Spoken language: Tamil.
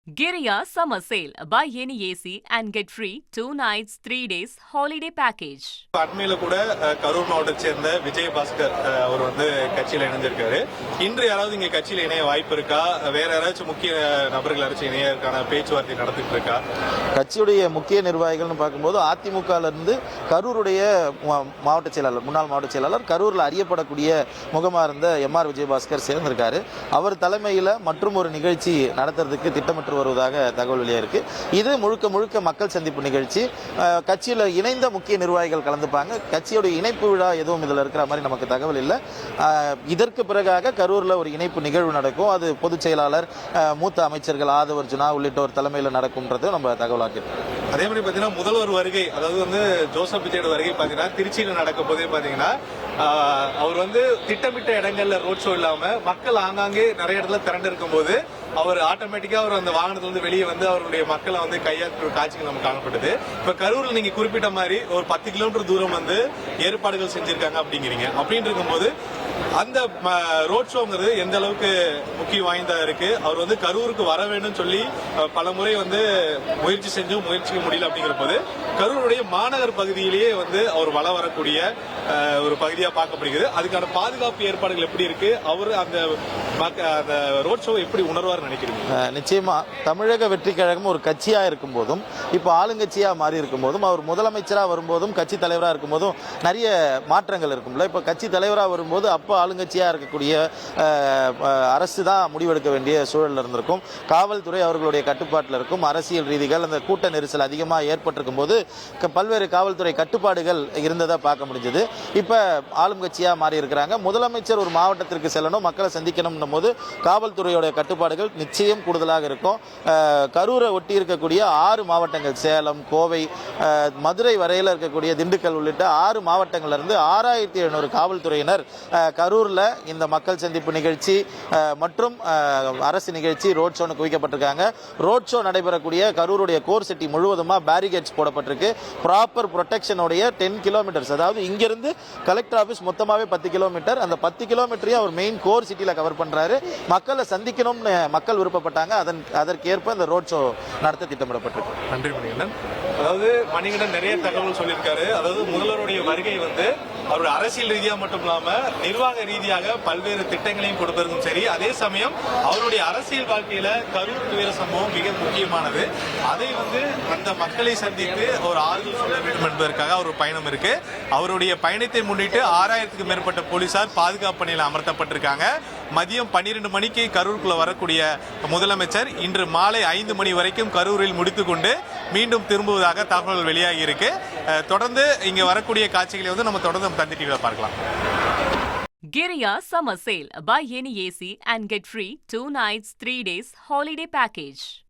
Giriya Summer Sale. Buy any AC and get free 2 nights, 3 days holiday package. அண்மையில கூட கரூர் மாவட்டத்தை சேர்ந்த விஜயபாஸ்கர் அவர் கட்சியில இணைஞ்சிருக்காரு. இன்று யாராவது இங்க கட்சியில இணைய வாய்ப்பு இருக்கா? வேற யாராச்சும் முக்கிய நபர்கள் யாராச்சும் இணையறதுக்கான பேச்சுவார்த்தை நடத்திட்டு இருக்கா? கட்சியுடைய முக்கிய நிர்வாகிகள்னு பார்க்கும்போது அதிமுகல இருந்து கரூருடைய மாவட்ட செயலாளர், முன்னாள் மாவட்ட செயலாளர், கரூரில் அறியப்படக்கூடிய முகமா இருந்த எம்.ஆர். விஜயபாஸ்கர் சேர்ந்திருக்காரு. அவர் தலைமையில் மற்றும் ஒரு நிகழ்ச்சி நடத்துறதுக்கு திட்டமிட்டு வருவதாக தகவல் வெளியாயிருக்கு. இது முழுக்க முழுக்க மக்கள் சந்திப்பு நிகழ்ச்சி. கட்சியில் இணைந்த முக்கிய நிர்வாகிகள் கலந்துப்பாங்க. கட்சியுடைய இணைப்பு விழா எதுவும் இதில் இருக்கிற மாதிரி நமக்கு தகவல் இல்லை. இதற்கு பிறகாக கரூரில் ஒரு இணைப்பு நிகழ்வு நடக்கும். அது பொதுச் செயலாளர், மூத்த அமைச்சர்கள் ஆதவர்ஜுனா உள்ளிட்டோர் தலைமையில் நடக்கும்ன்றது நம்ம தகவலாக்கிட்டோம். அதே மாதிரி பார்த்தீங்கன்னா முதல்வர் வருகை, அதாவது ஜோசப் விஜயோட வருகை பார்த்தீங்கன்னா திருச்சியில் நடக்க போதே பார்த்தீங்கன்னா அவர் திட்டமிட்ட இடங்கள்ல ரோட் ஷோ இல்லாம மக்கள் ஆங்காங்கே நிறைய இடத்துல திரண்டு இருக்கும் போது அவர் ஆட்டோமேட்டிக்கா அவர் அந்த வாகனத்துல வெளியே அவருடைய மக்களை கையாற்ற காட்சிகள் நமக்கு காணப்பட்டது. இப்ப கரூர்ல நீங்க குறிப்பிட்ட மாதிரி ஒரு 10 கிலோமீட்டர் தூரம் ஏற்பாடுகள் செஞ்சிருக்காங்க அப்படிங்கிறீங்க. அப்படின்னு இருக்கும்போது அந்த ரோட் ஷோங்கிறது எந்த அளவுக்கு முக்கியம் வாய்ந்தா இருக்கு? அவர் கரூருக்கு வர வேண்டும் சொல்லி பல முறை முயற்சி செஞ்சும் முயற்சிக்க முடியல. அப்படிங்கிற போது கரூருடைய மாநகர் பகுதியிலேயே அவர் வள வரக்கூடிய ஒரு பகுதியா பார்க்கப்படுகிறது. அதுக்கான பாதுகாப்பு ஏற்பாடுகள் எப்படி இருக்கு? அவர் அந்த ரோட் ஷோ எப்படி உணர்வார் நினைக்கிறீங்க? நிச்சயமா தமிழக வெற்றி கழகம் ஒரு கட்சியா இருக்கும் போதும், இப்ப ஆளுங்கட்சியா மாறி இருக்கும் போதும், அவர் முதலமைச்சரா வரும்போதும் கட்சி தலைவரா இருக்கும் போதும் நிறைய மாற்றங்கள் இருக்கும்ல. இப்ப கட்சி தலைவரா வரும்போது அப்ப ஆளுங்கட்சியா இருக்கக்கூடிய அரசு தான் முடிவெடுக்க வேண்டிய சூழல் இருந்திருக்கும். காவல்துறை அவர்களுடைய கட்டுப்பாட்டில் இருக்கும். அரசியல் ரீதிகள் அந்த கூட்ட நெரிசல் அதிகமாக ஏற்பட்டிருக்கும் போது பல்வேறு காவல்துறை கட்டுப்பாடுகள் இருந்ததா பார்க்க முடிஞ்சது. இப்ப ஆளும் கட்சியா மாறி இருக்கிறாங்க. முதலமைச்சர் ஒரு மாவட்டத்திற்கு செல்லணும், மக்களை சந்திக்கணும் போது காவல்துறையோட கட்டுப்பாடுகள் நிச்சயம் கூடுதலாக இருக்கும். கரூரை ஒட்டி இருக்கக்கூடிய 6 மாவட்டங்கள், சேலம், கோவை, மதுரை வரையில் இருக்கக்கூடிய திண்டுக்கல் உள்ளிட்ட 6 மாவட்டங்கள்ல இருந்து 6700 காவல்துறையினர் கரூர்ல இந்த மக்கள் சந்திப்பு நிகழ்ச்சி மற்றும் அரசு நிகழ்ச்சி ரோட் ஷோன்னு குவிக்கப்பட்டிருக்காங்க. ரோட் ஷோ நடைபெறக்கூடிய கரூருடைய கோர் சிட்டி முழுவதுமா பேரிகேட்ஸ் போடப்பட்டிருக்கு. ப்ராப்பர் ப்ரொடெக்ஷனுடைய 10 கிலோமீட்டர்ஸ், அதாவது இங்கிருந்து கலெக்டர் ஆபீஸ் மொத்தமாவே 10 கிலோமீட்டர், அந்த 10 கிலோமீட்டரையும் அவர் மெயின் கோர் சிட்டியில கவர் பண்றாரு. மக்களை சந்திக்கணும்னு மக்கள் விருப்பப்பட்டாங்க. அதற்கேற்ப இந்த ரோட் ஷோ நடத்த திட்டமிடப்பட்டிருக்கு. நன்றி மணிகண்டன். அதாவது மணிகண்டன் நிறைய தகவல் சொல்லியிருக்காரு. அதாவது முதல்வருடைய வருகை அவருடைய அரசியல் ரீதியாக மட்டும் இல்லாம நிர்வாக ரீதியாக பல்வேறு திட்டங்களையும் கொடுப்பதும் சரி, அதே சமயம் அவருடைய அரசியல் வாழ்க்கையில கரூர் துயர சம்பவம் மிக முக்கியமானது. அதை அந்த மக்களை சந்தித்து ஒரு ஆறுதல் சொல்ல வேண்டும் என்பதற்காக ஒரு பயணம் இருக்கு. அவருடைய பயணத்தை முன்னிட்டு 6000க்கும் மேற்பட்ட போலீசார் பாதுகாப்பு பணியில் அமர்த்தப்பட்டிருக்காங்க. மதியம் 12 மணிக்கு கரூருக்குள்ள வரக்கூடிய முதலமைச்சர் இன்று மாலை 5 மணி வரைக்கும் கரூரில் முடித்துக்கொண்டு மீண்டும் திரும்புவதாக தகவல் வெளியாகி இருக்கு. தொடர்ந்து இங்க வரக்கூடிய காட்சிகளை நம்ம தொடர்ந்து தந்தி டிவியில பார்க்கலாம். Giriya Summer Sale. Buy any AC and get free 2 nights, 3 days holiday package.